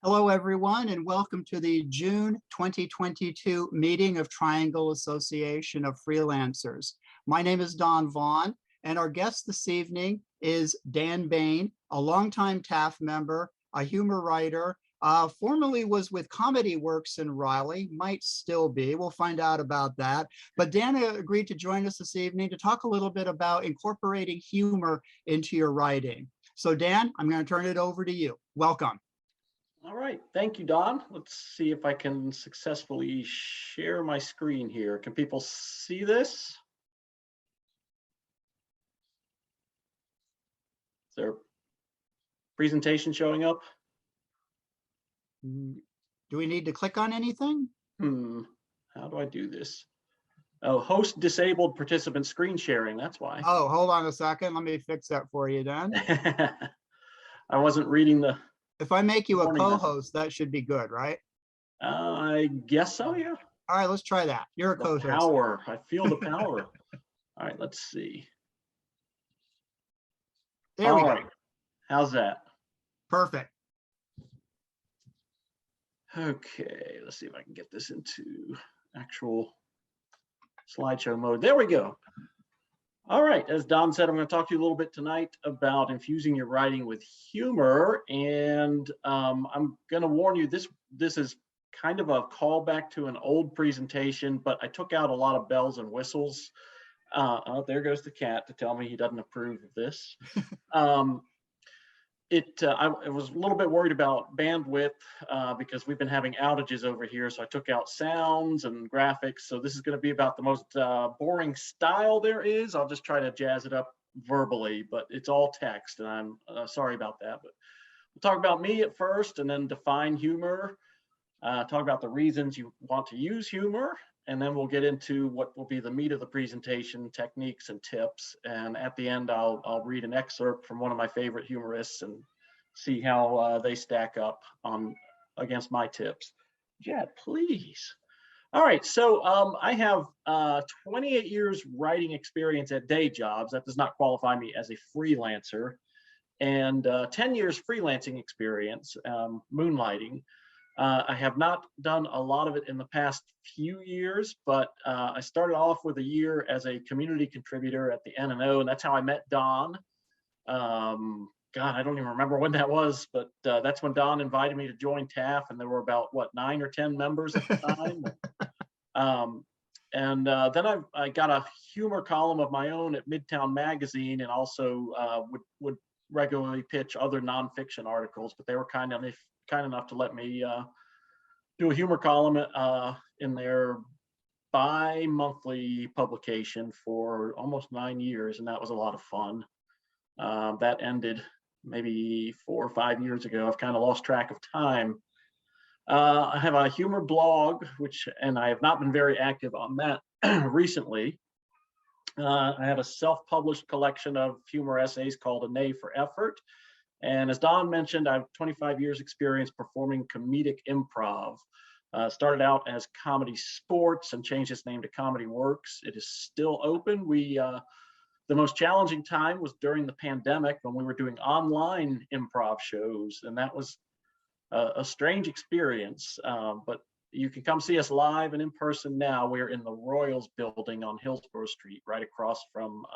Hello, everyone, and welcome to the June 2022 meeting of Triangle Association of Freelancers. My name is Don Vaughn, and our guest this evening is Dan Bain, a longtime TAF member, a humor writer, formerly was with Comedy Works in Raleigh, might still be. We'll find out about that. But Dan agreed to join us this evening to talk a little bit about incorporating humor into your writing. So Dan, I'm going to turn it over to you. Welcome. All right, thank you, Don. Let's see if I can successfully share my screen here. Can people see this? Is there a presentation showing up? Do we need to click on anything? How do I do this? Oh, host disabled participant screen sharing, that's why. Oh, hold on a second. Let me fix that for you, Dan. I wasn't reading the... If I make you a co-host, that should be good, right? I guess so, yeah. All right, let's try that. You're a co-host. Power, I feel the power. All right, let's see. There we go. How's that? Perfect. Okay, let's see if I can get this into actual slideshow mode. There we go. All right, as Don said, I'm going to talk to you a little bit tonight about infusing your writing with humor. And I'm going to warn you, this is kind of a callback to an old presentation, but I took out a lot of bells and whistles. Oh, there goes the cat to tell me he doesn't approve of this. I was a little bit worried about bandwidth because we've been having outages over here. So I took out sounds and graphics. So this is going to be about the most boring style there is. I'll just try to jazz it up verbally, but it's all text, and I'm sorry about that. But we'll talk about me at first, and then define humor. Talk about the reasons you want to use humor, and then we'll get into what will be the meat of the presentation, techniques and tips. And at the end, I'll read an excerpt from one of my favorite humorists and see how they stack up against my tips. Yeah, please. All right, so I have 28 years writing experience at day jobs. That does not qualify me as a freelancer. And 10 years freelancing experience, moonlighting. I have not done a lot of it in the past few years, but I started off with a year as a community contributor at the N&O, and that's how I met Don. God, I don't even remember when that was, but that's when Don invited me to join TAF, and there were about, 9 or 10 members at the time. Then I got a humor column of my own at Midtown Magazine, and also would regularly pitch other nonfiction articles, but they were kind enough to let me do a humor column in their bi-monthly publication for almost 9 years, and that was a lot of fun. That ended maybe 4 or 5 years ago. I've kind of lost track of time. I have a humor blog, and I have not been very active on that recently. I have a self-published collection of humor essays called A Nay for Effort. And as Don mentioned, I have 25 years experience performing comedic improv. Started out as Comedy Sports and changed its name to Comedy Works. It is still open. The most challenging time was during the pandemic when we were doing online improv shows, and that was a strange experience. But you can come see us live and in person now. We're in the Royals building on Hillsborough Street, right across from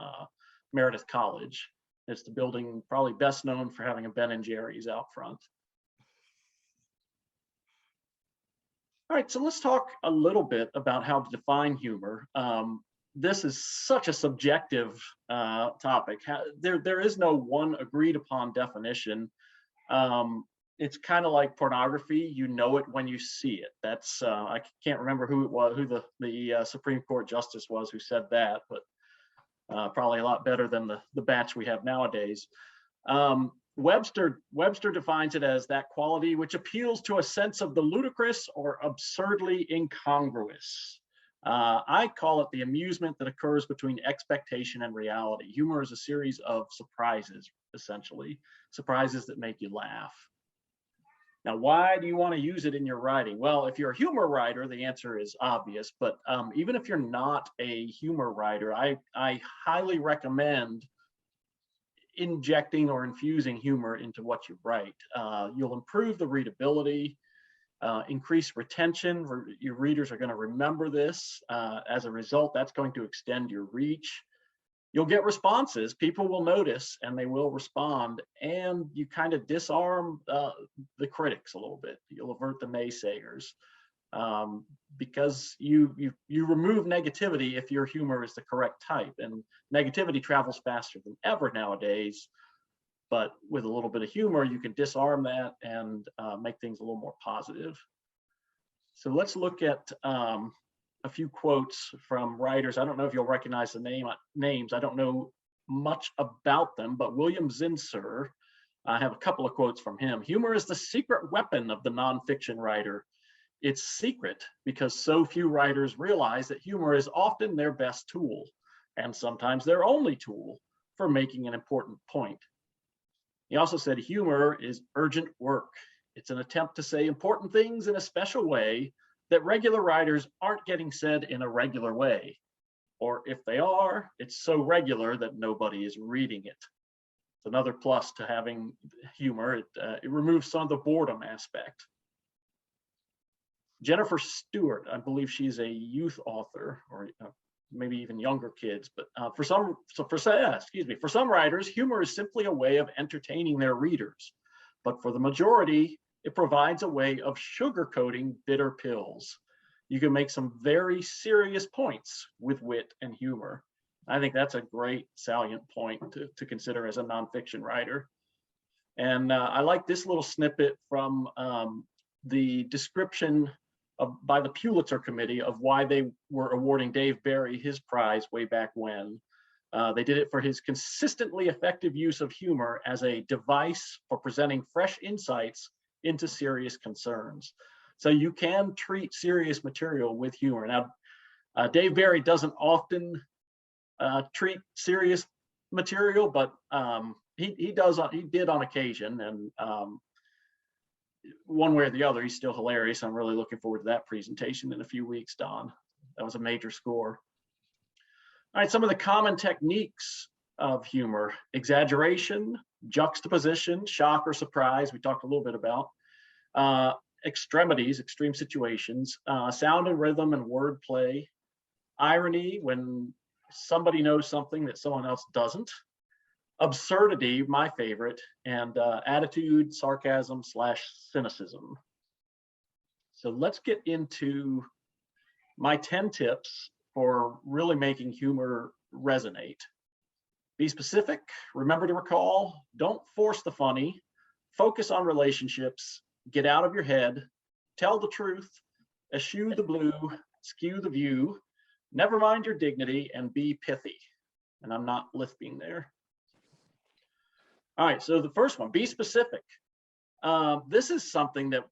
Meredith College. It's the building probably best known for having a Ben & Jerry's out front. All right, so let's talk a little bit about how to define humor. This is such a subjective topic. There is no one agreed upon definition. It's kind of like pornography. You know it when you see it. That's I can't remember who the Supreme Court justice was who said that, but probably a lot better than the batch we have nowadays. Webster defines it as that quality which appeals to a sense of the ludicrous or absurdly incongruous. I call it the amusement that occurs between expectation and reality. Humor is a series of surprises, essentially, surprises that make you laugh. Now, why do you want to use it in your writing? Well, if you're a humor writer, the answer is obvious, but even if you're not a humor writer, I highly recommend injecting or infusing humor into what you write. You'll improve the readability, increase retention. Your readers are going to remember this. As a result, that's going to extend your reach. You'll get responses. People will notice and they will respond, and you kind of disarm the critics a little bit. You'll avert the naysayers, because you remove negativity if your humor is the correct type. And negativity travels faster than ever nowadays. But with a little bit of humor, you can disarm that and make things a little more positive. So let's look at a few quotes from writers. I don't know if you'll recognize the names. I don't know much about them, but William Zinsser, I have a couple of quotes from him. Humor is the secret weapon of the nonfiction writer. It's secret because so few writers realize that humor is often their best tool, and sometimes their only tool, for making an important point. He also said humor is urgent work. It's an attempt to say important things in a special way that regular writers aren't getting said in a regular way. Or if they are, it's so regular that nobody is reading it. It's another plus to having humor. It removes some of the boredom aspect. Jennifer Stewart, I believe she's a youth author, or maybe even younger kids, but for some writers, humor is simply a way of entertaining their readers. But for the majority, it provides a way of sugarcoating bitter pills. You can make some very serious points with wit and humor. I think that's a great salient point to consider as a nonfiction writer. And I like this little snippet from the description by the Pulitzer Committee of why they were awarding Dave Barry his prize way back when. They did it for his consistently effective use of humor as a device for presenting fresh insights into serious concerns. So you can treat serious material with humor. Now, Dave Barry doesn't often treat serious material, but he did on occasion, and one way or the other, he's still hilarious. I'm really looking forward to that presentation in a few weeks, Don. That was a major score. All right, some of the common techniques of humor: exaggeration, juxtaposition, shock or surprise, we talked a little bit about, extremities, extreme situations, sound and rhythm and wordplay, irony when somebody knows something that someone else doesn't, absurdity, my favorite, and attitude, sarcasm / cynicism. So let's get into my 10 tips for really making humor resonate. Be specific, remember to recall, don't force the funny, focus on relationships, get out of your head, tell the truth, eschew the blue, skew the view, never mind your dignity, and be pithy. And I'm not lisping there. All right, so the first one, be specific. This is something that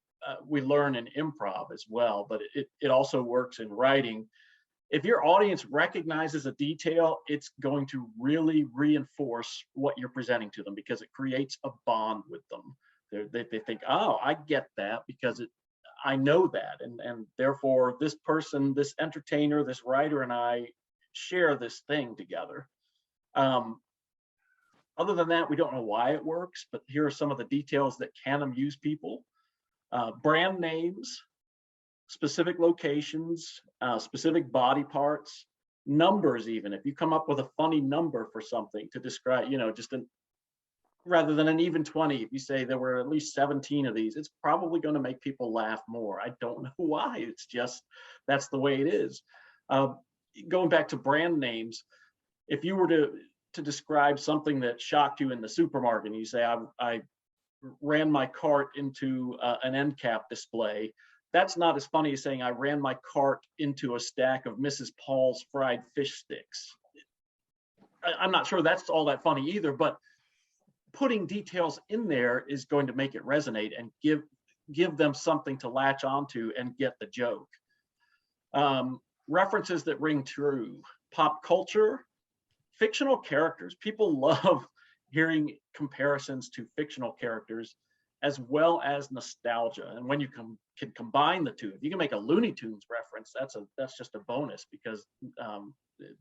we learn in improv as well, but it also works in writing. If your audience recognizes a detail, it's going to really reinforce what you're presenting to them because it creates a bond with them. They think, oh, I get that because I know that. And therefore, this person, this entertainer, this writer, and I share this thing together. Other than that, we don't know why it works, but here are some of the details that can amuse people. Brand names, specific locations, specific body parts, numbers even. If you come up with a funny number for something to describe, rather than an even 20, if you say there were at least 17 of these, it's probably going to make people laugh more. I don't know why. It's just, that's the way it is. Going back to brand names, if you were to describe something that shocked you in the supermarket, and you say, I ran my cart into an end cap display, that's not as funny as saying I ran my cart into a stack of Mrs. Paul's fried fish sticks. I'm not sure that's all that funny either, but putting details in there is going to make it resonate and give them something to latch onto and get the joke. References that ring true, pop culture, fictional characters. People love hearing comparisons to fictional characters as well as nostalgia. And when you can combine the two, if you can make a Looney Tunes reference, that's just a bonus because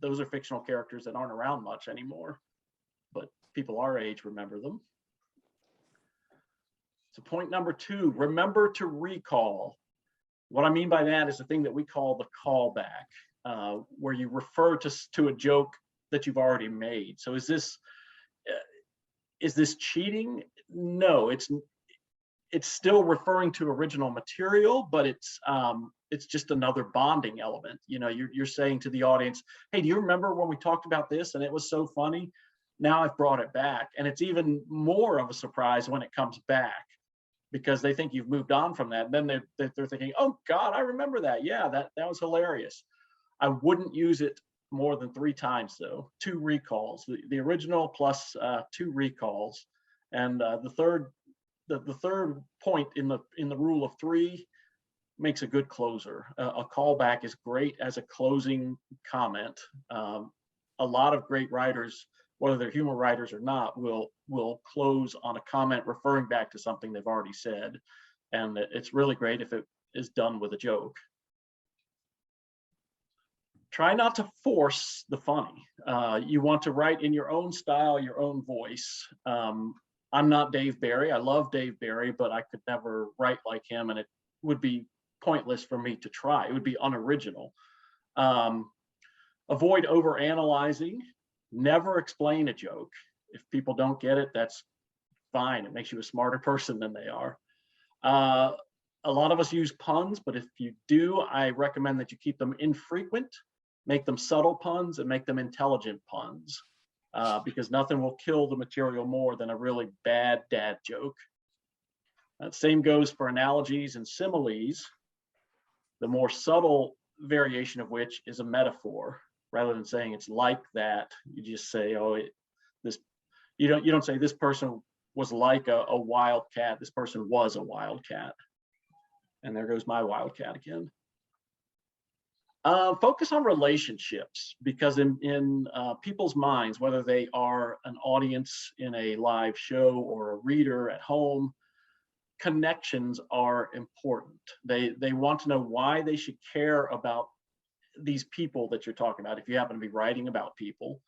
those are fictional characters that aren't around much anymore. but people our age remember them. So point number 2, remember to recall. What I mean by that is the thing that we call the callback, where you refer to a joke that you've already made. So is this cheating? No, it's still referring to original material, but it's just another bonding element. You know, you're saying to the audience, hey, do you remember when we talked about this and it was so funny? Now I've brought it back. And it's even more of a surprise when it comes back, because they think you've moved on from that. And then they're thinking, oh God, I remember that. Yeah, that was hilarious. I wouldn't use it more than 3 times though. 2 recalls, the original plus 2 recalls. And the third point in the rule of 3 makes a good closer. A callback is great as a closing comment. A lot of great writers, whether they're humor writers or not, will close on a comment referring back to something they've already said. And it's really great if it is done with a joke. Try not to force the funny. You want to write in your own style, your own voice. I'm not Dave Barry. I love Dave Barry, but I could never write like him, and it would be pointless for me to try. It would be unoriginal. Avoid overanalyzing. Never explain a joke. If people don't get it, that's fine. It makes you a smarter person than they are. A lot of us use puns, but if you do, I recommend that you keep them infrequent, make them subtle puns, and make them intelligent puns, because nothing will kill the material more than a really bad dad joke. That same goes for analogies and similes, the more subtle variation of which is a metaphor. Rather than saying it's like that, you just say, oh, you don't say this person was like a wild cat. This person was a wild cat. And there goes my wild cat again. Focus on relationships, because in people's minds, whether they are an audience in a live show or a reader at home, connections are important. They want to know why they should care about these people that you're talking about. If you happen to be writing about people,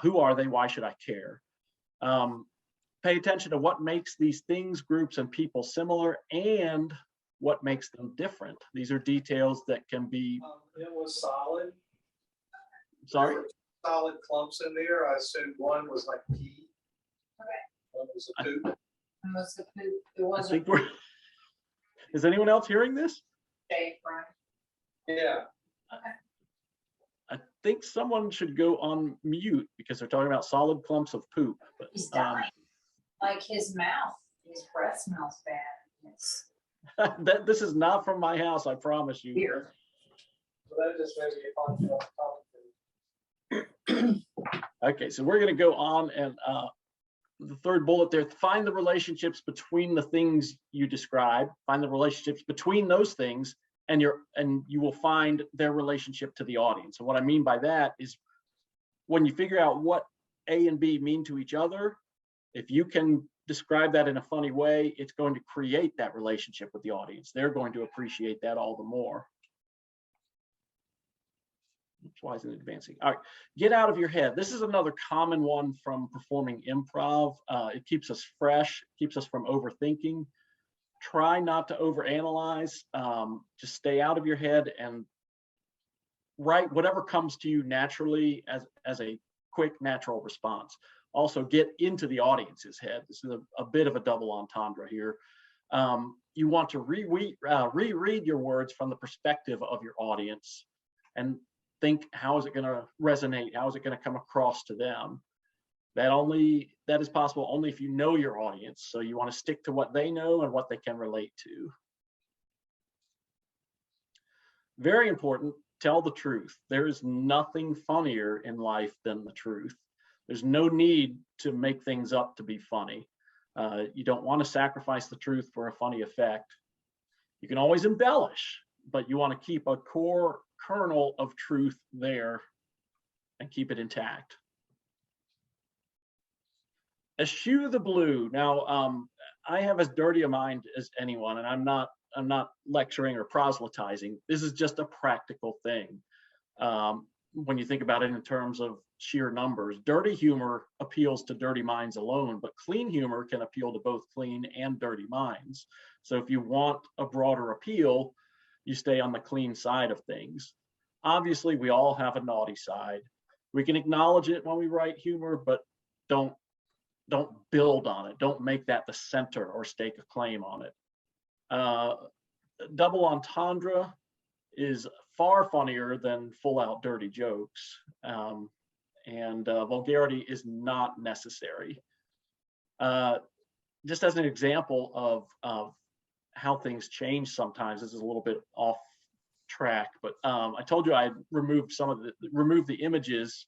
who are they? Why should I care? Pay attention to what makes these things, groups, and people similar, and what makes them different. These are details that can be. It was solid. Sorry? There were solid clumps in there. I assumed one was like pea. Okay. One was a poop. It was the poop. It I wasn't think we're. Is anyone else hearing this? Dave, right? Yeah. I think someone should go on mute because they're talking about solid clumps of poop. But, He's dying. Like his mouth, his breath smells bad. It's this is not from my house, I promise you. weird. So that just made me a topic. Okay, so we're going to go on, and the third bullet there, find the relationships between the things you describe, find the relationships between those things, and you will find their relationship to the audience. And what I mean by that is when you figure out what A and B mean to each other, if you can describe that in a funny way, it's going to create that relationship with the audience. They're going to appreciate that all the more. Why isn't it advancing? All right, get out of your head. This is another common one from performing improv. It keeps us fresh, keeps us from overthinking. Try not to overanalyze. Just stay out of your head and write whatever comes to you naturally as a quick, natural response. Also, get into the audience's head. This is a bit of a double entendre here. You want to reread your words from the perspective of your audience and think, how is it going to resonate? How is it going to come across to them? That is possible only if you know your audience. So you want to stick to what they know and what they can relate to. Very important, tell the truth. There is nothing funnier in life than the truth. There's no need to make things up to be funny. You don't want to sacrifice the truth for a funny effect. You can always embellish, but you want to keep a core kernel of truth there and keep it intact. Eschew the blue. Now, I have as dirty a mind as anyone, and I'm not lecturing or proselytizing. This is just a practical thing. when you think about it in terms of sheer numbers. Dirty humor appeals to dirty minds alone, but clean humor can appeal to both clean and dirty minds. So if you want a broader appeal, you stay on the clean side of things. Obviously, we all have a naughty side. We can acknowledge it when we write humor, but don't build on it. Don't make that the center or stake a claim on it. Double entendre is far funnier than full out dirty jokes. And vulgarity is not necessary. Just as an example of how things change sometimes, this is a little bit off track, but I told you I removed the images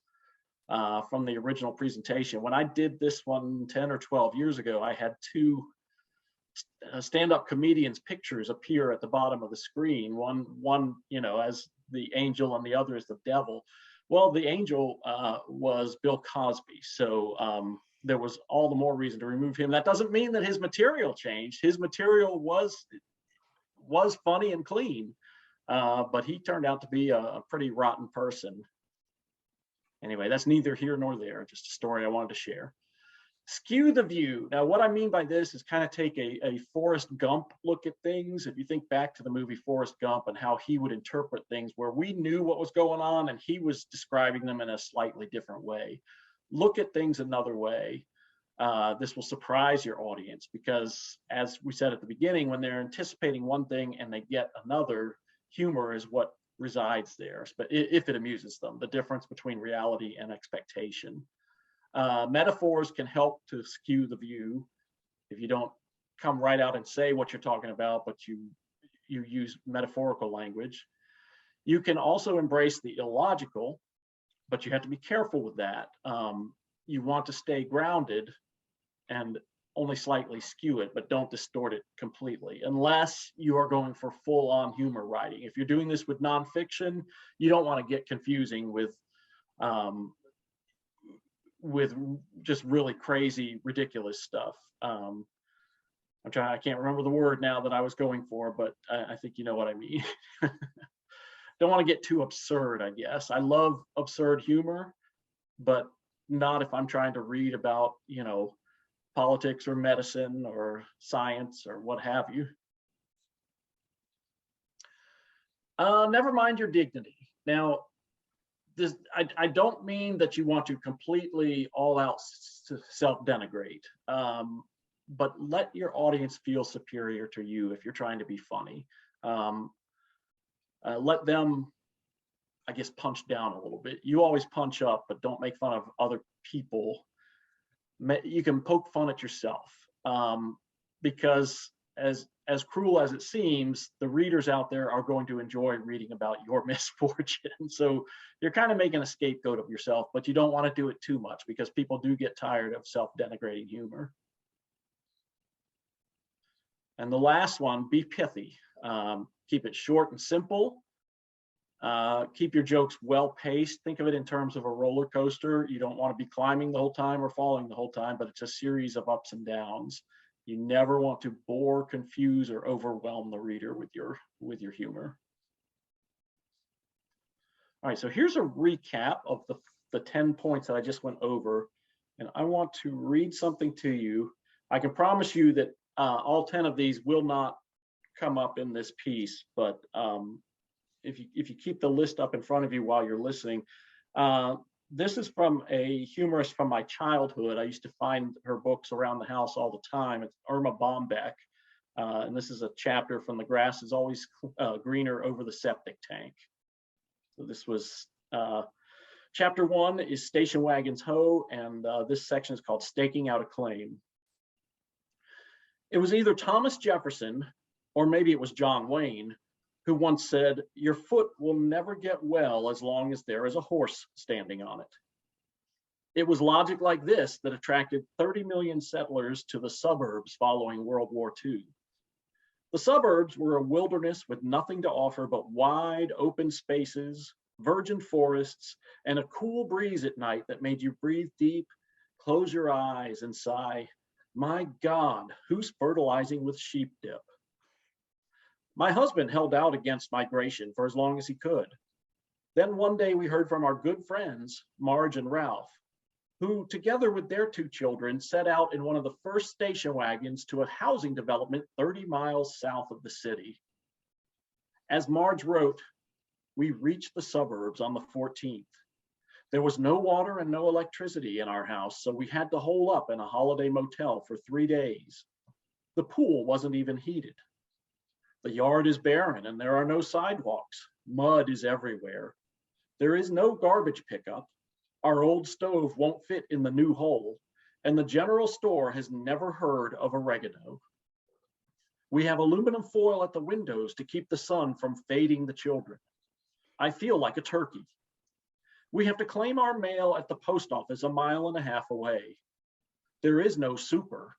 from the original presentation. When I did this one 10 or 12 years ago, I had two stand-up comedians' pictures appear at the bottom of the screen. One, as the angel, and the other is the devil. Well, the angel was Bill Cosby, so there was all the more reason to remove him. That doesn't mean that his material changed. His material was funny and clean, but he turned out to be a pretty rotten person. Anyway, that's neither here nor there, just a story I wanted to share. Skew the View. Now, what I mean by this is kind of take a Forrest Gump look at things. If you think back to the movie Forrest Gump and how he would interpret things, where we knew what was going on and he was describing them in a slightly different way. Look at things another way. This will surprise your audience because, as we said at the beginning, when they're anticipating one thing and they get another, humor is what resides there, but if it amuses them, the difference between reality and expectation. Metaphors can help to skew the view if you don't come right out and say what you're talking about, but you use metaphorical language. You can also embrace the illogical, but you have to be careful with that. You want to stay grounded and only slightly skew it, but don't distort it completely, unless you are going for full-on humor writing. If you're doing this with nonfiction, you don't want to get confusing with just really crazy, ridiculous stuff. I can't remember the word now that I was going for, but I think you know what I mean. Don't want to get too absurd, I guess. I love absurd humor, but not if I'm trying to read about, politics or medicine or science or what have you. Never mind your dignity. Now, I don't mean that you want to completely all out self-denigrate, but let your audience feel superior to you if you're trying to be funny. Let them, I guess, punch down a little bit. You always punch up, but don't make fun of other people. You can poke fun at yourself, because as cruel as it seems, the readers out there are going to enjoy reading about your misfortune. So you're kind of making a scapegoat of yourself, but you don't want to do it too much because people do get tired of self-denigrating humor. And the last one, be pithy. Keep it short and simple. Keep your jokes well paced. Think of it in terms of a roller coaster. You don't want to be climbing the whole time or falling the whole time, but it's a series of ups and downs. You never want to bore, confuse, or overwhelm the reader with your humor. All right, so here's a recap of the 10 points that I just went over, and I want to read something to you. I can promise you that all 10 of these will not come up in this piece, but if you keep the list up in front of you while you're listening, this is from a humorist from my childhood. I used to find her books around the house all the time. It's Irma Bombeck, and this is a chapter from The Grass is Always Greener Over the Septic Tank. So this was chapter 1 is Station Wagons Ho, and this section is called Staking Out a Claim. It was either Thomas Jefferson or maybe it was John Wayne who once said, "Your foot will never get well as long as there is a horse standing on it." It was logic like this that attracted 30 million settlers to the suburbs following World War II. The suburbs were a wilderness with nothing to offer but wide open spaces, virgin forests, and a cool breeze at night that made you breathe deep, close your eyes, and sigh, "My God, who's fertilizing with sheep dip?" My husband held out against migration for as long as he could. Then one day we heard from our good friends, Marge and Ralph, who together with their 2 children set out in one of the first station wagons to a housing development 30 miles south of the city. As Marge wrote, we reached the suburbs on the 14th. There was no water and no electricity in our house, so we had to hole up in a holiday motel for 3 days. The pool wasn't even heated. The yard is barren and there are no sidewalks. Mud is everywhere. There is no garbage pickup. Our old stove won't fit in the new hole, and the general store has never heard of oregano. We have aluminum foil at the windows to keep the sun from fading the children. I feel like a turkey. We have to claim our mail at the post office 1.5 miles away. There is no super.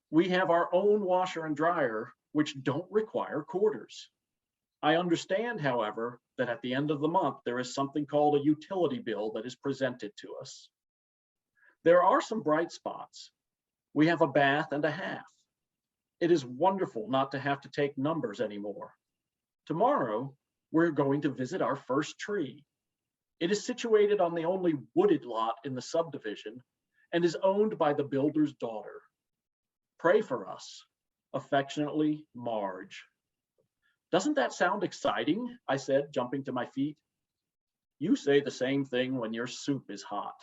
We have our own washer and dryer, which don't require quarters. I understand, however, that at the end of the month, there is something called a utility bill that is presented to us. There are some bright spots. We have a bath and a half. It is wonderful not to have to take numbers anymore. Tomorrow, we're going to visit our first tree. It is situated on the only wooded lot in the subdivision and is owned by the builder's daughter. Pray for us. Affectionately, Marge. Doesn't that sound exciting? I said, jumping to my feet. You say the same thing when your soup is hot.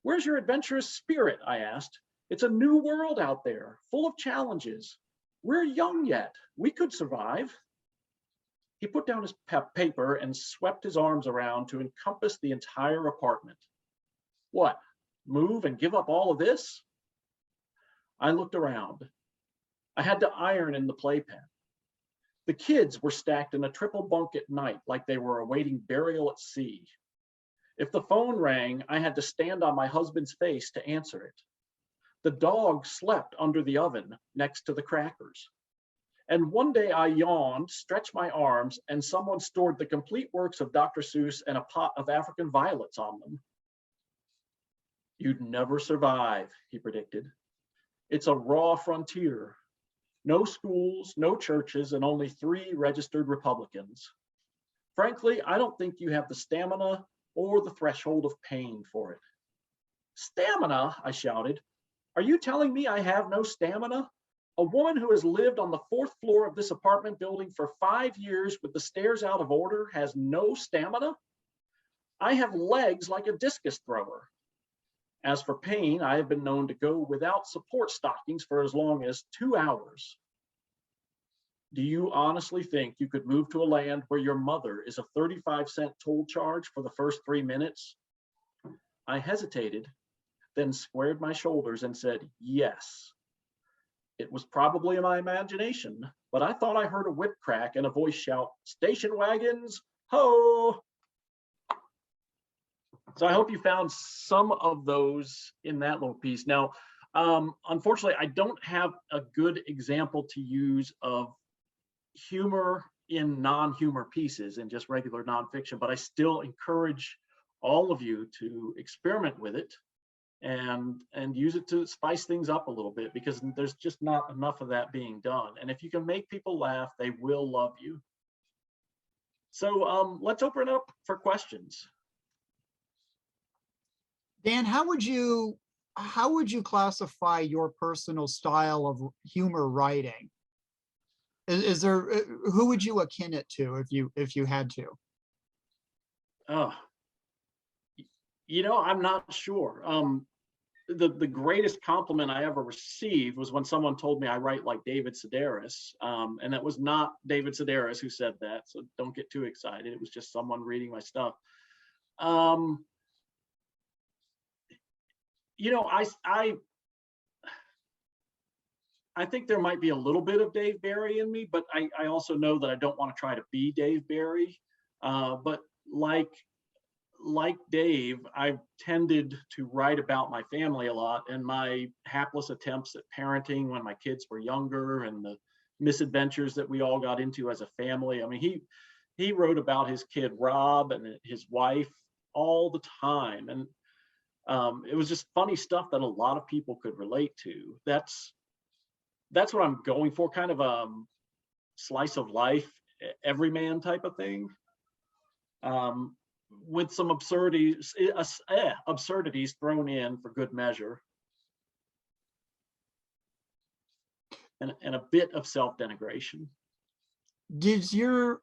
Where's your adventurous spirit? I asked. It's a new world out there, full of challenges. We're young yet. We could survive. He put down his paper and swept his arms around to encompass the entire apartment. What? Move and give up all of this? I looked around. I had to iron in the playpen. The kids were stacked in a triple bunk at night like they were awaiting burial at sea. If the phone rang, I had to stand on my husband's face to answer it. The dog slept under the oven next to the crackers. And one day I yawned, stretched my arms, and someone stored the complete works of Dr. Seuss and a pot of African violets on them. You'd never survive, he predicted. It's a raw frontier. No schools, no churches, and only 3 registered Republicans. Frankly, I don't think you have the stamina or the threshold of pain for it. Stamina, I shouted. Are you telling me I have no stamina? A woman who has lived on the 4th floor of this apartment building for 5 years with the stairs out of order has no stamina? I have legs like a discus thrower. As for pain, I have been known to go without support stockings for as long as 2 hours. Do you honestly think you could move to a land where your mother is a 35-cent toll charge for the first 3 minutes? I hesitated, then squared my shoulders and said, yes. It was probably my imagination, but I thought I heard a whip crack and a voice shout, station wagons, ho! So I hope you found some of those in that little piece. Now, unfortunately, I don't have a good example to use of humor in non-humor pieces and just regular nonfiction, but I still encourage all of you to experiment with it and use it to spice things up a little bit, because there's just not enough of that being done. And if you can make people laugh, they will love you. So let's open it up for questions. Dan, how would you classify your personal style of humor writing? Is there, who would you akin it to if you had to? Oh, you know, I'm not sure. The greatest compliment I ever received was when someone told me I write like David Sedaris, and that was not David Sedaris who said that, so don't get too excited. It was just someone reading my stuff. You know, I think there might be a little bit of Dave Barry in me, but I also know that I don't want to try to be Dave Barry. But like Dave, I've tended to write about my family a lot and my hapless attempts at parenting when my kids were younger and the misadventures that we all got into as a family. I mean, he wrote about his kid Rob and his wife all the time, and it was just funny stuff that a lot of people could relate to. That's what I'm going for, kind of a slice of life, everyman type of thing. with some absurdities thrown in for good measure, and a bit of self-denigration. Did your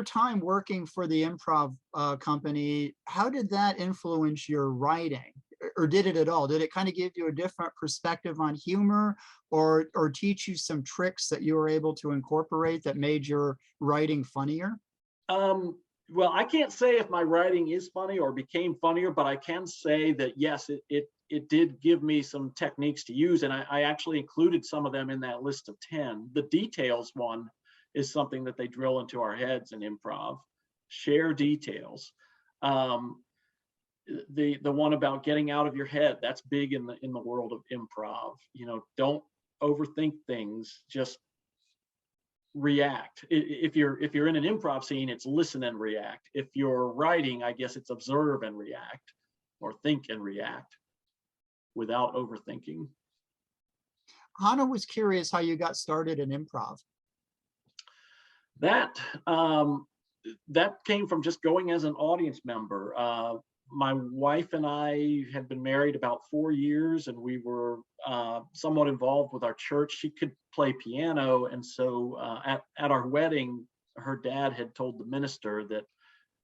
time working for the improv company, how did that influence your writing? Or did it at all? Did it kind of give you a different perspective on humor, or teach you some tricks that you were able to incorporate that made your writing funnier? Well, I can't say if my writing is funny or became funnier, but I can say that yes, it did give me some techniques to use, and I actually included some of them in that list of 10. The details one is something that they drill into our heads in improv. Share details. The one about getting out of your head, that's big in the world of improv. You know, don't overthink things, just react. If you're in an improv scene, it's listen and react. If you're writing, I guess it's observe and react, or think and react without overthinking. Hannah was curious how you got started in improv. That came from just going as an audience member. My wife and I had been married about 4 years, and we were somewhat involved with our church. She could play piano, and so at our wedding, her dad had told the minister that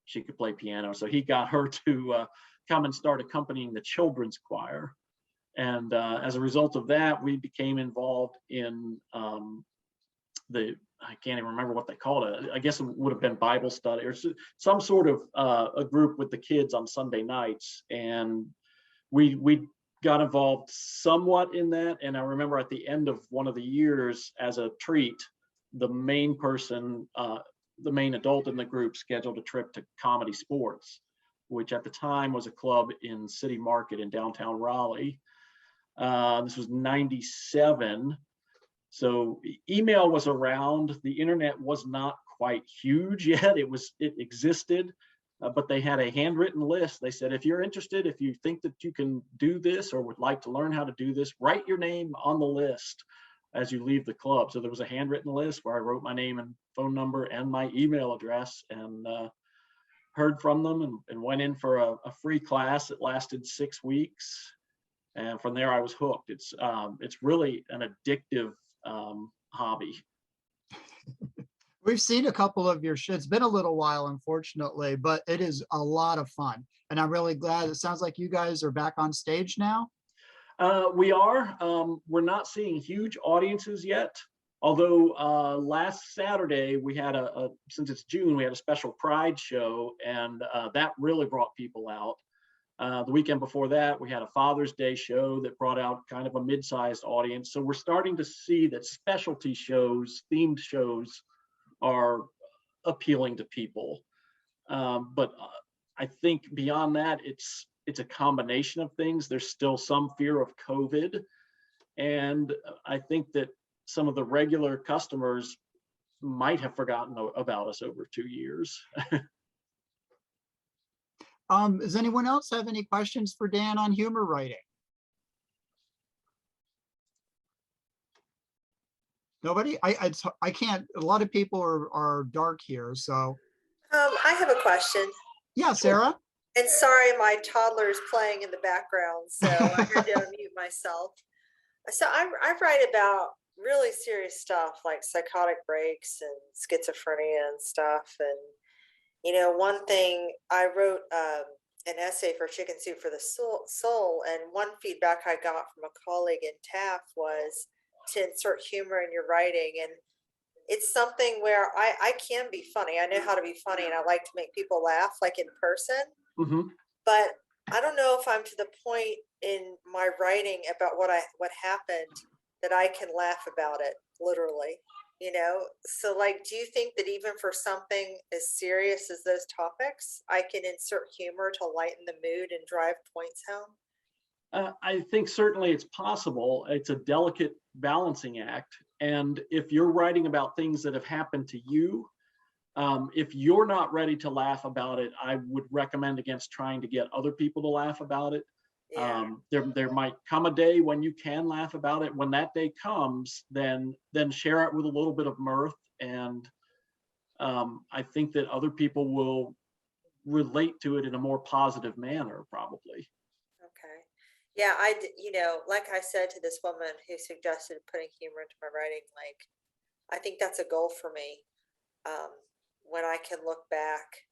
she could play piano. So he got her to come and start accompanying the children's choir. And as a result of that, we became involved in I can't even remember what they called it. I guess it would have been Bible study or some sort of a group with the kids on Sunday nights. And we got involved somewhat in that. And I remember at the end of one of the years, as a treat, the main person, the main adult in the group, scheduled a trip to Comedy Sports, which at the time was a club in City Market in downtown Raleigh. This was 97. So email was around. The internet was not quite huge yet. It existed, but they had a handwritten list. They said, if you're interested, if you think that you can do this or would like to learn how to do this, write your name on the list as you leave the club. So there was a handwritten list where I wrote my name and phone number and my email address, and heard from them and went in for a free class that lasted 6 weeks. And from there I was hooked. It's really an addictive hobby. We've seen a couple of your shows. It's been a little while, unfortunately, but it is a lot of fun. And I'm really glad. It sounds like you guys are back on stage now. We are. We're not seeing huge audiences yet. Although last Saturday we had since it's June, we had a special Pride show, and that really brought people out. The weekend before that, we had a Father's Day show that brought out kind of a mid-sized audience. So we're starting to see that specialty shows, themed shows, are appealing to people. But I think beyond that, it's a combination of things. There's still some fear of COVID. And I think that some of the regular customers might have forgotten about us over 2 years. Does anyone else have any questions for Dan on humor writing? Nobody? I can't. A lot of people are dark here, so. I have a question. Yeah, Sarah. And sorry, my toddler is playing in the background, so I had to unmute myself. So I write about really serious stuff like psychotic breaks and schizophrenia and stuff. And you know, one thing I wrote an essay for Chicken Soup for the Soul, and one feedback I got from a colleague in TAF was to insert humor in your writing. And it's something where I can be funny. I know how to be funny, and I like to make people laugh, like in person. Mm-hmm. But I don't know if I'm to the point in my writing about what happened that I can laugh about it, literally. You know, so like, do you think that even for something as serious as those topics, I can insert humor to lighten the mood and drive points home? I think certainly it's possible. It's a delicate balancing act. And if you're writing about things that have happened to you, if you're not ready to laugh about it, I would recommend against trying to get other people to laugh about it. Yeah. There might come a day when you can laugh about it. When that day comes, then share it with a little bit of mirth, and I think that other people will relate to it in a more positive manner, probably. Okay. Yeah, like I said to this woman who suggested putting humor into my writing, like, I think that's a goal for me. When I can look back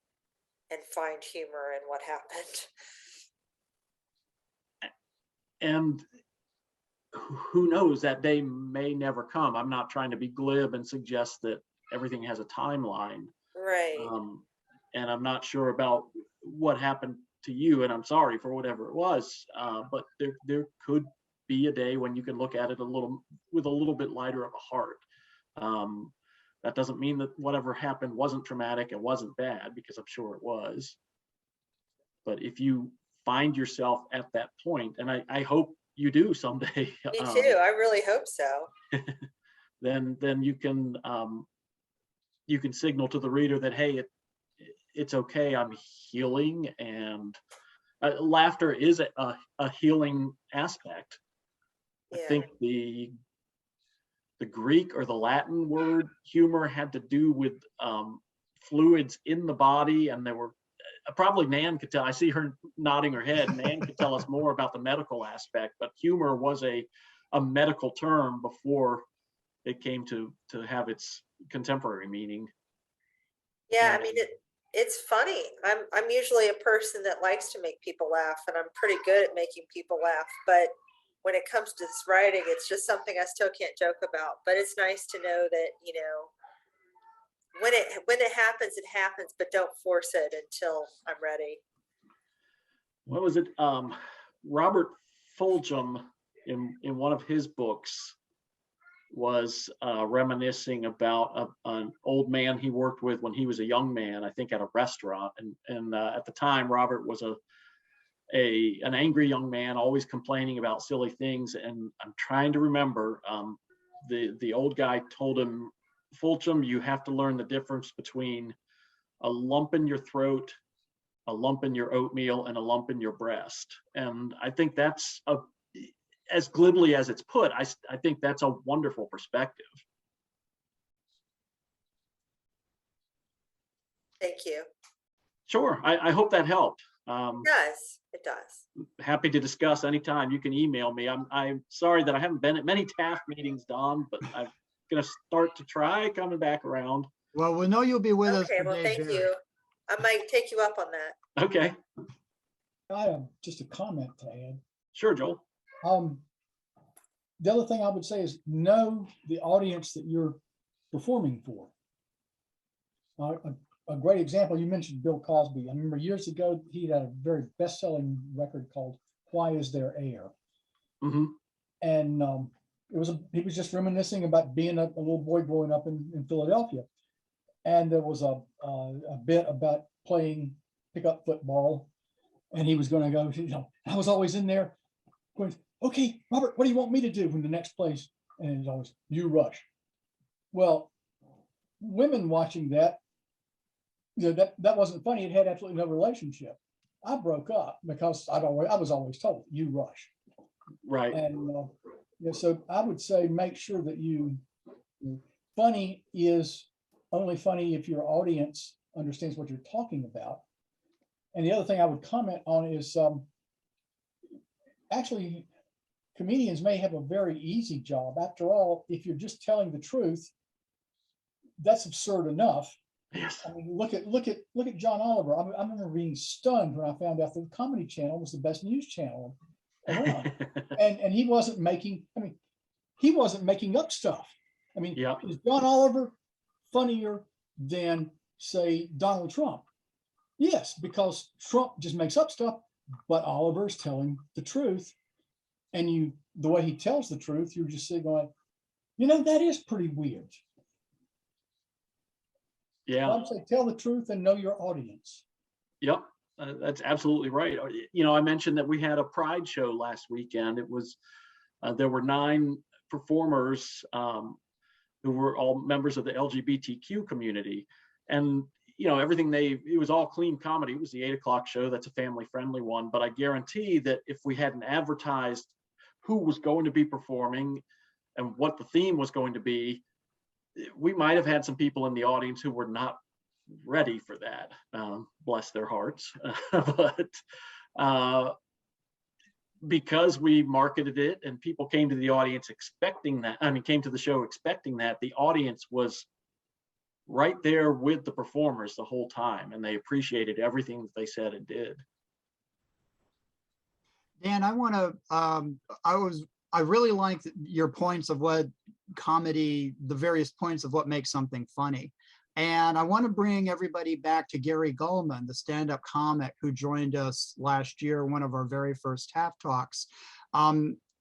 and find humor in what happened. And who knows, that day may never come. I'm not trying to be glib and suggest that everything has a timeline. Right. And I'm not sure about what happened to you, and I'm sorry for whatever it was. But there could be a day when you can look at it with a little bit lighter of a heart. That doesn't mean that whatever happened wasn't traumatic and wasn't bad, because I'm sure it was. But if you find yourself at that point, and I hope you do someday. Me too. I really hope so. Then you can signal to the reader that, hey, it's okay. I'm healing, and laughter is a healing aspect. Yeah. I think the Greek or the Latin word humor had to do with fluids in the body, and there were probably Nan could tell. I see her nodding her head. Nan could tell us more about the medical aspect, but humor was a medical term before it came to have its contemporary meaning. Yeah, And, I mean, it's funny. I'm usually a person that likes to make people laugh, and I'm pretty good at making people laugh. But when it comes to this writing, it's just something I still can't joke about. But it's nice to know that, when it happens, it happens, but don't force it until I'm ready. what was it? Robert Fulghum in one of his books was reminiscing about an old man he worked with when he was a young man, I think at a restaurant. And at the time, Robert was an angry young man, always complaining about silly things. And I'm trying to remember, the old guy told him, Fulghum, you have to learn the difference between a lump in your throat, a lump in your oatmeal, and a lump in your breast. And I think that's as glibly as it's put, I think that's a wonderful perspective. Thank you. Sure, I hope that helped. It does. Happy to discuss anytime. You can email me. I'm sorry that I haven't been at many TAF meetings, Don, but I'm going to start to try coming back around. Well, we know you'll be with us. Okay, well, today, thank Jerry. you. I might take you up on that. Okay, I have just a comment to add. sure, Joel. The other thing I would say is know the audience that you're performing for. A great example, you mentioned Bill Cosby. I remember years ago, he had a very best-selling record called "Why Is There Air?" Mm-hmm. And he was just reminiscing about being a little boy growing up in Philadelphia. And there was a bit about playing pickup football, and he was going to go, I was always in there going, okay, Robert, what do you want me to do when the next place? And it's always, you rush. Well, women watching that, that wasn't funny. It had absolutely no relationship. I broke up because I was always told, you rush. Right. And so I would say make sure that funny is only funny if your audience understands what you're talking about. And the other thing I would comment on is actually comedians may have a very easy job. After all, if you're just telling the truth, that's absurd enough. Yes. I mean, look at John Oliver. I remember being stunned when I found out that the Comedy Channel was the best news channel around. and he wasn't making up stuff. I mean, Yep. Is John Oliver funnier than, say, Donald Trump? Yes, because Trump just makes up stuff, but Oliver's telling the truth. And the way he tells the truth, you're just sitting going, that is pretty weird. Yeah. I would say tell the truth and know your audience. Yep. That's absolutely right. I mentioned that we had a Pride show last weekend. It was, there were 9 performers who were all members of the LGBTQ community. And, it was all clean comedy. It was the 8 o'clock show. That's a family friendly one. But I guarantee that if we hadn't advertised who was going to be performing and what the theme was going to be, we might have had some people in the audience who were not ready for that. Bless their hearts. But because we marketed it and people came to the audience expecting that, came to the show expecting that, the audience was right there with the performers the whole time, and they appreciated everything that they said and did. Dan, I want to, I really liked your points of what comedy, the various points of what makes something funny. And I want to bring everybody back to Gary Gulman, the stand-up comic who joined us last year, one of our very first TAF talks.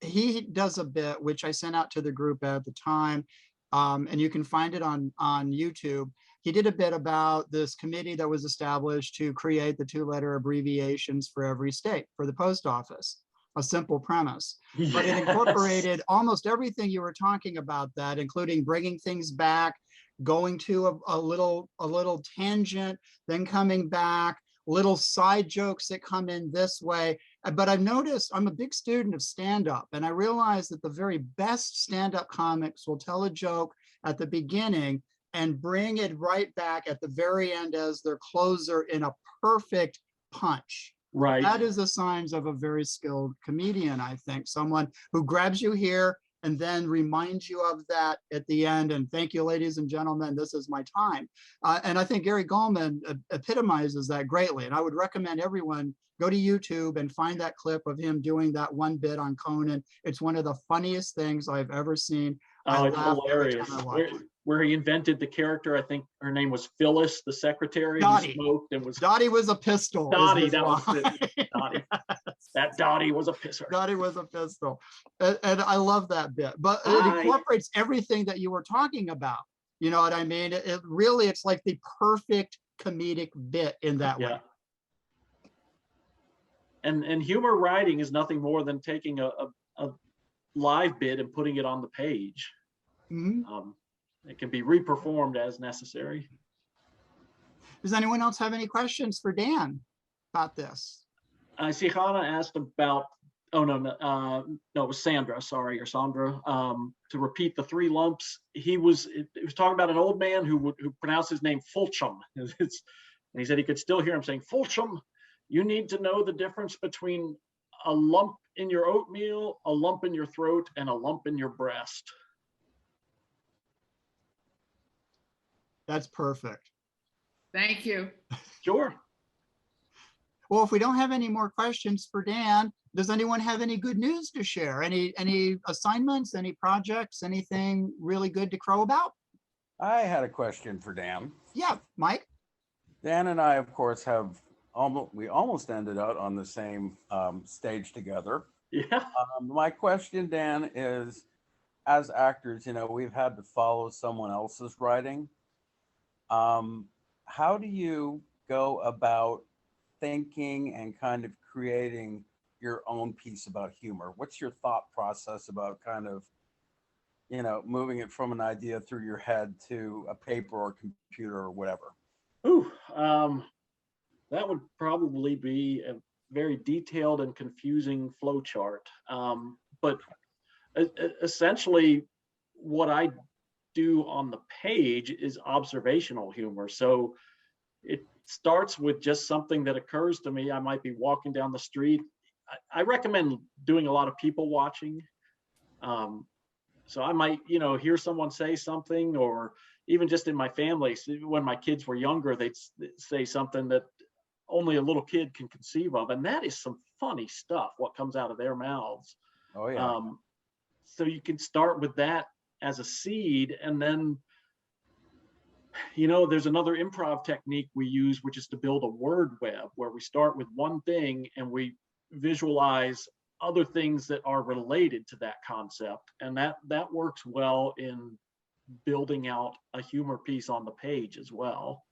He does a bit, which I sent out to the group at the time, and you can find it on YouTube. He did a bit about this committee that was established to create the 2-letter abbreviations for every state for the post office. A simple premise, but it incorporated almost everything you were talking about, that including bringing things back, going to a little tangent, then coming back, little side jokes that come in this way. But I've noticed, I'm a big student of stand-up, and I realized that the very best stand-up comics will tell a joke at the beginning and bring it right back at the very end as their closer in a perfect punch. Right. That is the signs of a very skilled comedian, I think. Someone who grabs you here and then reminds you of that at the end. And thank you, ladies and gentlemen, this is my time. And I think Gary Gulman epitomizes that greatly. And I would recommend everyone go to YouTube and find that clip of him doing that one bit on Conan. It's one of the funniest things I've ever seen. Oh, it's hilarious. Where he invented the character, I think her name was Phyllis, the secretary. Dottie. Smoked and was Dottie was a pistol. Dottie, that was it. Dottie. That Dottie was a pisser. Dottie was a pistol. And I love that bit. But it incorporates everything that you were talking about. You know what I mean? It really, it's like the perfect comedic bit in that way. And humor writing is nothing more than taking a live bit and putting it on the page. Mm-hmm. It can be reperformed as necessary. Does anyone else have any questions for Dan about this? I see Hannah asked about, no, it was Sandra, sorry, or Sandra, to repeat the 3 lumps. It was talking about an old man who pronounced his name Fulchum. And he said he could still hear him saying, Fulchum, you need to know the difference between a lump in your oatmeal, a lump in your throat, and a lump in your breast. That's perfect. Thank you. Sure. Well, if we don't have any more questions for Dan, does anyone have any good news to share? Any assignments, any projects, anything really good to crow about? I had a question for Dan. Yeah, Mike. Dan and I, of course, we almost ended up on the same stage together. Yeah. My question, Dan, is as actors, we've had to follow someone else's writing. How do you go about thinking and kind of creating your own piece about humor? What's your thought process about kind of, moving it from an idea through your head to a paper or computer or whatever? Ooh, that would probably be a very detailed and confusing flow chart. But essentially what I do on the page is observational humor. So it starts with just something that occurs to me. I might be walking down the street. I recommend doing a lot of people watching. So I might, hear someone say something, or even just in my family, when my kids were younger, they'd say something that only a little kid can conceive of. And that is some funny stuff, what comes out of their mouths. Oh, yeah. So you can start with that as a seed, and then there's another improv technique we use, which is to build a word web, where we start with one thing and we visualize other things that are related to that concept, and that works well in building out a humor piece on the page as well.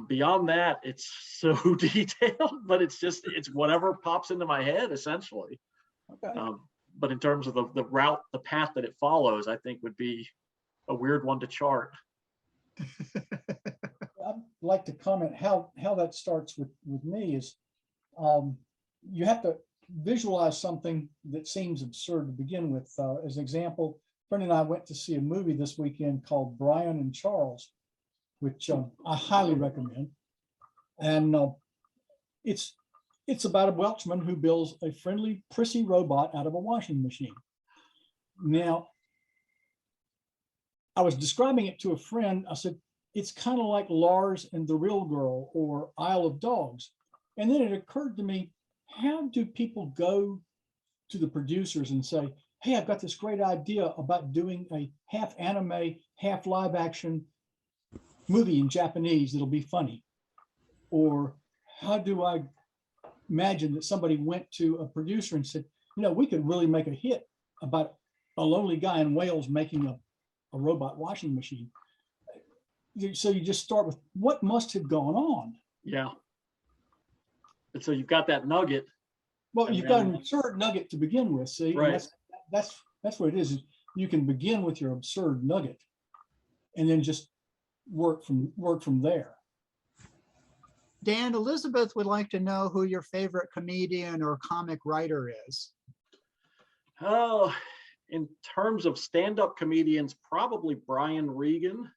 Beyond that, it's so detailed, but it's whatever pops into my head, essentially. Okay. But in terms of the route, the path that it follows, I think would be a weird one to chart. I'd like to comment how that starts with me is you have to visualize something that seems absurd to begin with. As an example, a friend and I went to see a movie this weekend called Brian and Charles, which I highly recommend. And it's about a Welshman who builds a friendly, prissy robot out of a washing machine. Now, I was describing it to a friend. I said, it's kind of like Lars and the Real Girl or Isle of Dogs. And then it occurred to me, how do people go to the producers and say, hey, I've got this great idea about doing a half anime, half live action movie in Japanese that'll be funny? Or how do I imagine that somebody went to a producer and said, we could really make a hit about a lonely guy in Wales making a robot washing machine. So you just start with what must have gone on. Yeah. And so you've got that nugget. Well, you've got an absurd nugget to begin with. See, right. And that's what it is. You can begin with your absurd nugget, and then just work from there. Dan, Elizabeth would like to know who your favorite comedian or comic writer is. Oh, in terms of stand-up comedians, probably Brian Regan.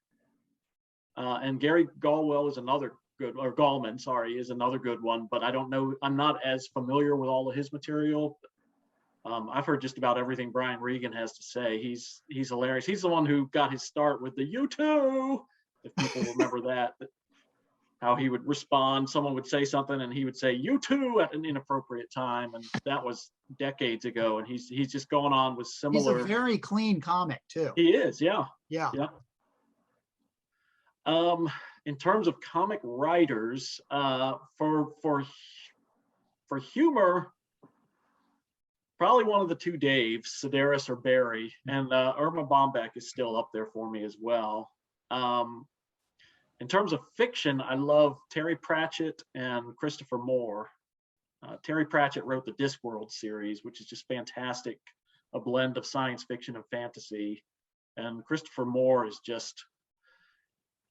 And Gary Galwell is another good, or Gallman, sorry, is another good one, but I don't know, I'm not as familiar with all of his material. I've heard just about everything Brian Regan has to say. He's hilarious. He's the one who got his start with the "you too," if people remember that. How he would respond, someone would say something and he would say "you too" at an inappropriate time, and that was decades ago. And he's just going on with similar. He's a very clean comic too. He is, yeah. Yeah. Yeah. In terms of comic writers, for humor, probably one of the two Daves, Sedaris or Barry, and Irma Bombeck is still up there for me as well. In terms of fiction, I love Terry Pratchett and Christopher Moore. Terry Pratchett wrote the Discworld series, which is just fantastic, a blend of science fiction and fantasy. And Christopher Moore is just,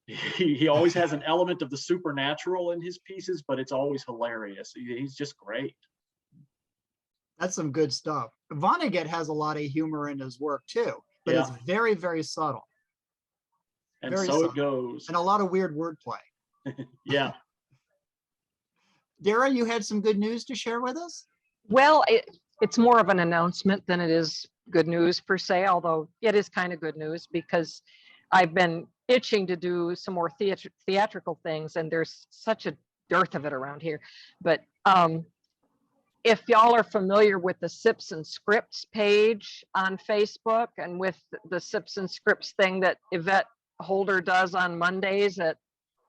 he always has an element of the supernatural in his pieces, but it's always hilarious. He's just great. That's some good stuff. Vonnegut has a lot of humor in his work too, but Yeah. it's very, very subtle. And Very so subtle. it goes. And a lot of weird wordplay. Yeah. Dara, you had some good news to share with us? Well, it's more of an announcement than it is good news per se, although it is kind of good news because I've been itching to do some more theatrical things, and there's such a dearth of it around here. But if y'all are familiar with the Sips and Scripts page on Facebook and with the Sips and Scripts thing that Yvette Holder does on Mondays at,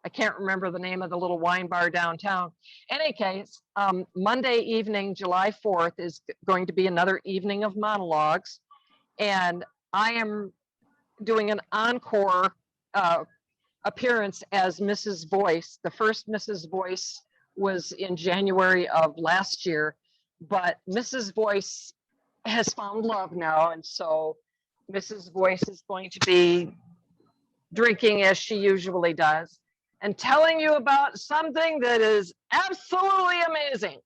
I can't remember the name of the little wine bar downtown. In any case, Monday evening, July 4th is going to be another evening of monologues. And I am doing an encore appearance as Mrs. Voice. The first Mrs. Voice was in January of last year, but Mrs. Voice has found love now. And so Mrs. Voice is going to be drinking as she usually does and telling you about something that is absolutely amazing.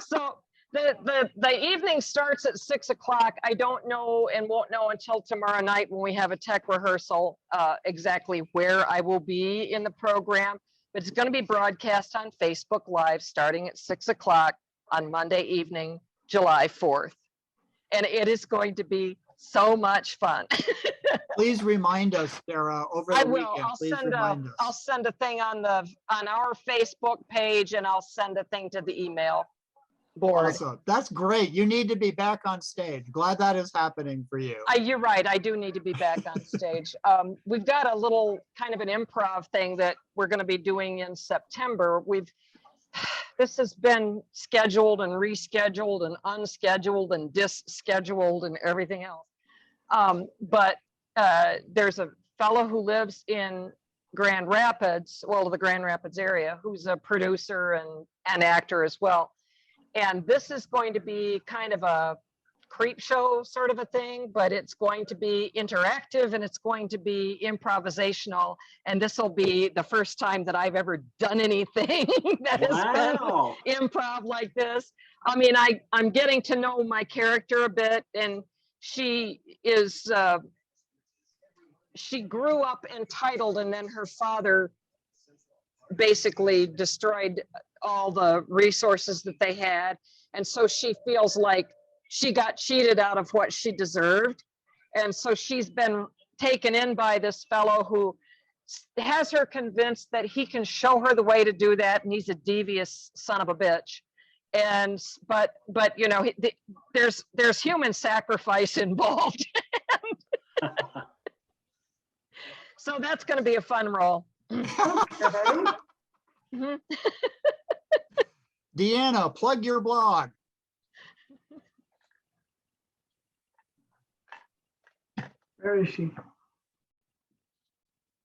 So the evening starts at 6 o'clock. I don't know and won't know until tomorrow night when we have a tech rehearsal exactly where I will be in the program, but it's going to be broadcast on Facebook Live starting at 6 o'clock on Monday evening, July 4th. And it is going to be so much fun. Please remind us, Dara, over the weekend. I'll send a thing on our Facebook page, and I'll send a thing to the email board. Awesome. That's great. You need to be back on stage. Glad that is happening for you. You're right. I do need to be back on stage. We've got a little kind of an improv thing that we're going to be doing in September. This has been scheduled and rescheduled and unscheduled and disscheduled and everything else. But there's a fellow who lives in Grand Rapids, well, the Grand Rapids area, who's a producer and an actor as well. And this is going to be kind of a creep show sort of a thing, but it's going to be interactive and it's going to be improvisational. And this will be the first time that I've ever done anything that has been improv like this. I mean, I'm getting to know my character a bit, and she is she grew up entitled, and then her father basically destroyed all the resources that they had. And so she feels like she got cheated out of what she deserved. And so she's been taken in by this fellow who has her convinced that he can show her the way to do that. And he's a devious son of a bitch. And, but you know, there's human sacrifice involved. So that's going to be a fun role. Mhm. Deanna, plug your blog. Where is she?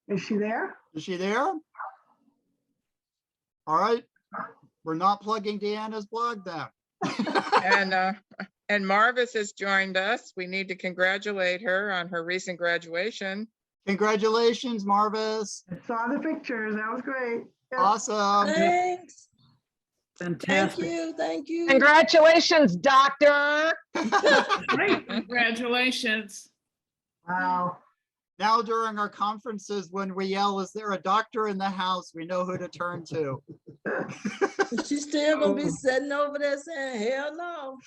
Is she there? Is she there? All right. We're not plugging Deanna's blog then. And Marvis has joined us. We need to congratulate her on her recent graduation. Congratulations, Marvis. I saw the pictures. That was great. Yeah. Awesome. Thanks. Fantastic. Thank you. Congratulations, doctor. Great, congratulations. Wow. Now during our conferences, when we yell, is there a doctor in the house? We know who to turn to. She's still gonna be sitting over there saying, hell no.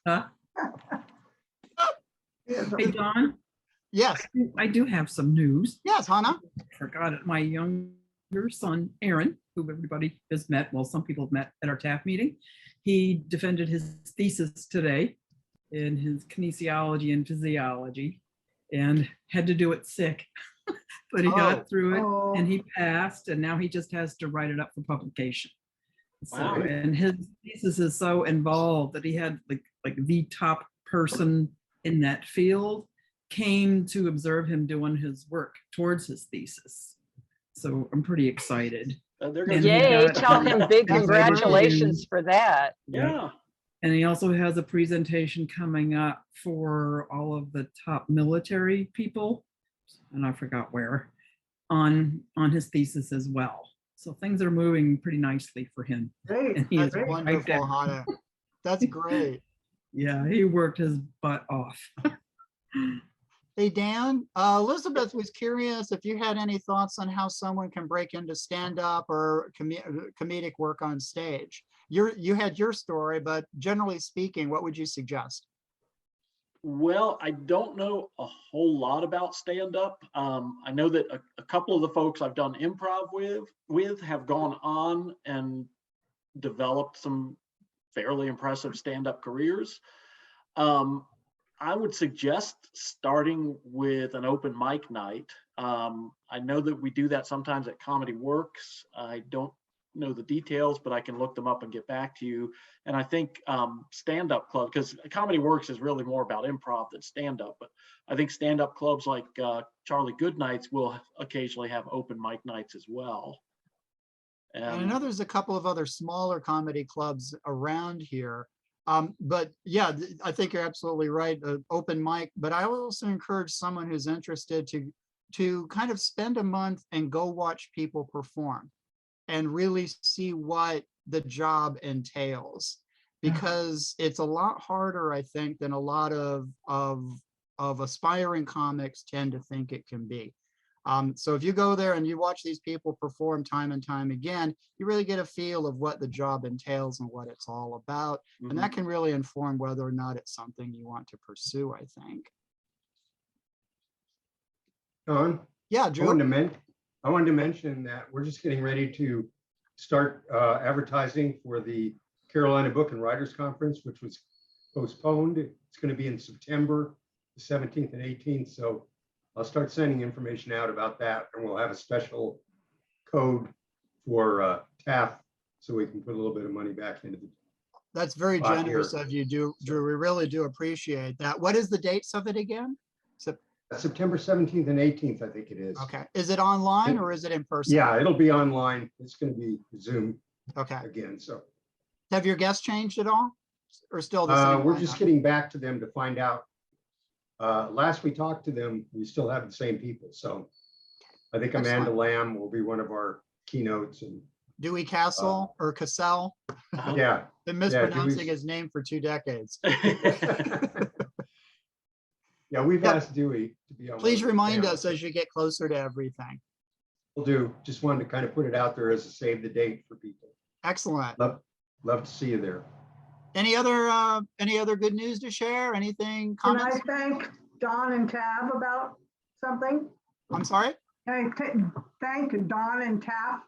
Huh? Hey, Dawn, Yes, I do have some news. yes, Hannah. Forgot it. My younger son, Aaron, who everybody has met, well, some people have met at our TAF meeting. He defended his thesis today in his kinesiology and physiology and had to do it sick, but he Oh. got through it Oh. and he passed, and now he just has to write it up for publication. So, Wow. and his thesis is so involved that he had like the top person in that field came to observe him doing his work towards his thesis. So I'm pretty excited. They're And gonna, he Yay, got- tell him big That's great. congratulations for that. yeah. And he also has a presentation coming up for all of the top military people, and I forgot where, on his thesis as well. So things are moving pretty nicely for him. Great. And he That's is right wonderful, there. Hannah. That's great. Yeah, he worked his butt off. Hey, Dan, Elizabeth was curious if you had any thoughts on how someone can break into stand-up or comedic work on stage. You had your story, but generally speaking, what would you suggest? Well, I don't know a whole lot about stand-up. I know that a couple of the folks I've done improv with have gone on and developed some fairly impressive stand-up careers. I would suggest starting with an open mic night. I know that we do that sometimes at Comedy Works. I don't know the details, but I can look them up and get back to you. And I think stand-up club, because Comedy Works is really more about improv than stand-up, but I think stand-up clubs like Charlie Goodnight's will occasionally have open mic nights as well. And I know there's a couple of other smaller comedy clubs around here. But yeah, I think you're absolutely right. Open mic, but I would also encourage someone who's interested to kind of spend a month and go watch people perform and really see what the job entails, because it's a lot harder, I think, than a lot of aspiring comics tend to think it can be. So if you go there and you watch these people perform time and time again, you really get a feel of what the job entails and what it's all about. And that can really inform whether or not it's something you want to pursue, I think. Don? Yeah, I Drew. wanted to mention that we're just getting ready to start advertising for the Carolina Book and Writers Conference, which was postponed. It's going to be in September, the 17th and 18th. So I'll start sending information out about that, and we'll have a special code for TAF so we can put a little bit of money back into the. That's very Here. generous of you, Drew. We really do appreciate that. What is the dates of it again? September 17th and 18th, I think it is. Okay. Is it online or is it in person? Yeah, it'll be online. It's going to be Zoom Okay. again. So Have your guests changed at all? Or still the same? we're just lineup? getting back to them to find out. Last we talked to them, we still have the same people. So I think Amanda Excellent. Lamb will be one of our keynotes, and Dewey Castle or Cassell? yeah. Been mispronouncing Dewey's- his name for 2 decades. Yeah, Yeah, we've Yep. asked Dewey to be on. Please one. remind Yeah, us as you get closer to everything. We'll do. Just wanted to kind of put it out there as a save the date for people. Excellent. Love to see you there. Any other good news to share? Anything, Can I comments? thank Don and Tab about something? I'm sorry? Can I thank Don and Tab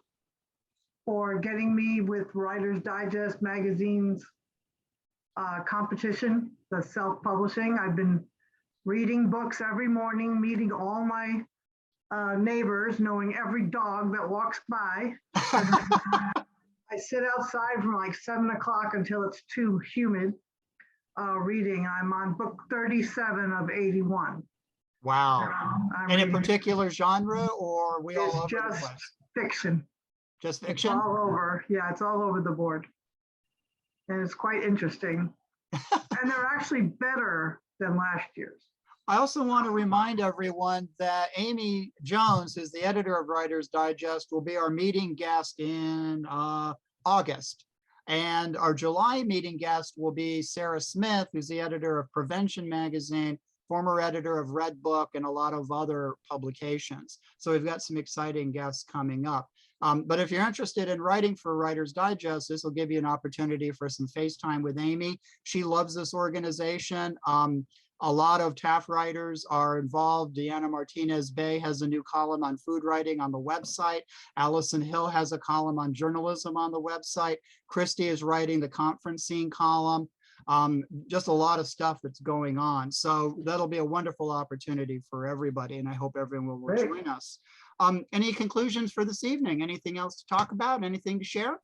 for getting me with Writer's Digest magazine's competition, the self-publishing. I've been reading books every morning, meeting all my neighbors, knowing every dog that walks by. I sit outside from like 7 o'clock until it's too humid reading. I'm on book 37 of 81. Wow. I'm Any reading- particular genre, or are we all It's over the just place? fiction. Just It's fiction? all over. Yeah, it's all over the board. And it's quite interesting. And they're actually better than last year's. I also want to remind everyone that Amy Jones, who's the editor of Writer's Digest, will be our meeting guest in August. And our July meeting guest will be Sarah Smith, who's the editor of Prevention Magazine, former editor of Red Book, and a lot of other publications. So we've got some exciting guests coming up. But if you're interested in writing for Writer's Digest, this will give you an opportunity for some FaceTime with Amy. She loves this organization. A lot of TAF writers are involved. Deanna Martinez Bay has a new column on food writing on the website. Allison Hill has a column on journalism on the website. Christy is writing the conference scene column. Just a lot of stuff that's going on. So that'll be a wonderful opportunity for everybody, and I hope everyone will Great. join us. Any conclusions for this evening? Anything else to talk about? Anything to share?